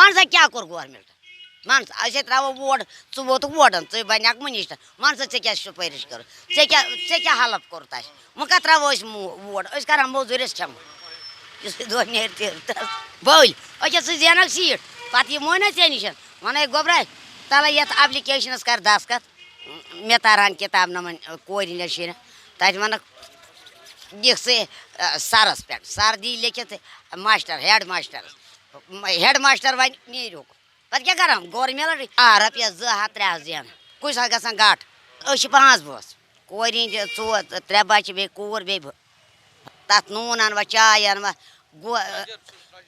one سا کیا کوٚر government one سا أسے ترٛاوو ووٹ ژٕ ووتُکھ ووٹن ژٕ بنیکھ مٔنِشٹر ون سا ژےٚ کیٛاہ سُپٲرِش کٔر ژےٚ کیٛاہ ہٮ۪لٕپ کوٚرُتھ اَسہِ وۄنۍ کَتھ ترٛاوو أسۍ ووٹ أسۍ کَران موٚزوٗرۍ أسۍ کھٮ۪مو یُس دۄہ نیرِ تہِ بٔلۍ أکیٛاہ ژٕ زینکھ سیٖٹ پَتہٕ یِمو نا ژےٚ نِش وَنے گۄبراے تَلے یَتھ اٮ۪پلِکیشنَس کَر دستخط مےٚ تَرہن کِتاب نَمَن کورِ نہ شُرٮ۪ن تَتہِ وَنکھ دِکھ ژٕ سَرَس پٮ۪ٹھ سَر دی لیکھِتھ master head masters head master وَنہِ نیٖرِو پَتہٕ کیٛاہ کَران گورٕ مِلان رۄپیَس 200 300 زینان کُنہِ ساتہٕ گژھان گاٹہٕ أسۍ چھِ 5 بٲژ کورِ ہِنٛدۍ 4 3 بَچہِ بیٚیہِ کوٗر بیٚیہِ بہٕ تَتھ نوٗن اَنوا چاے اَنوا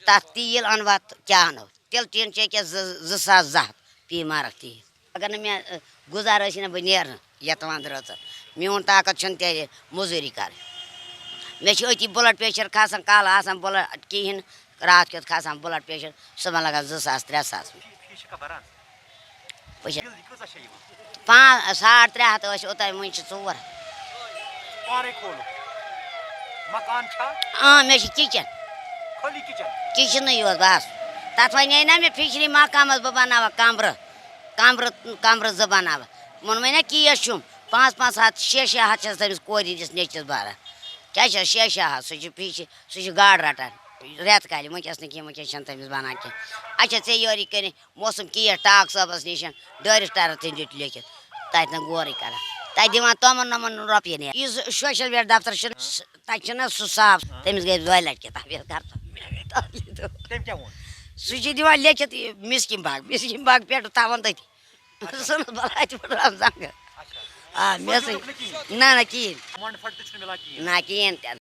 تَتھ تیٖل اَنوا کیٛاہ اَنو تِلہٕ ٹیٖن چھِ أکیٛاہ 2200 پی مارَکھ تیٖل اگر نہٕ مےٚ گُزار ٲسی نہ بہٕ نیرنہٕ یَتھ وَنٛدٕ رٲژَن میون طاقت چھُنہٕ تیٚلہِ موٚزوٗری کَرٕنۍ مےٚ چھِ أتی بٕلَڈ پریشر کھسان کالہٕ آسان بٕلَڈ کِہیٖنۍ راتھ کیُتھ کھسان بٕلَڈ پریشر صُبحن لگان 2,000 3,000 3,500 ٲسۍ اوٚتانۍ وٕنہِ چھِ 4 مےٚ چھِ کِچن کِچنٕے یوت بَس تَتھ وَنے نا مےٚ فِشری محکمَس بہٕ بَناوَکھ کَمرٕ 2 بَناوَکھ ووٚنمَے نا کیس چھُم 5-5 ہَتھ 6-6 ہَتھ چھَس تٔمِس کورِ ہِنٛدِس نیٚچوِس بَران کیٛاہ چھَس 6-6 ہَتھ سُہ چھُ گاڈٕ رَٹان رٮ۪تہٕ کالہِ وٕنکٮ۪س نہٕ کینٛہہ وٕنکٮ۪س چھَنہٕ تٔمِس بَنان کینٛہہ اچھا ژےٚ یورٕ کٔرِتھ موسم کیس ٹاک صٲبَس نِش ڈٲرِکٹَرَس تٔمۍ دیُت لیکھِتھ تَتہِ نہٕ غورٕے کَران تَتہِ دِوان تِمَن رۄپیہِ نیرِ یُس سوشَل ویلفِیَر دفتر چھُ تَتہِ چھُنہ سُہ صاف تٔمِس گٔے 2 لَٹہِ کِتاب سُہ چھِ دِوان لیکھِتھ مِسکِن باغ پٮ۪ٹھ تھاوان تٔتی ژھٕنُس بَلاے پھٕٹراو زنٛگہٕ مےٚ سۭتۍ نہ کِہیٖنۍ نہ کِہیٖنۍ تہِ نہٕ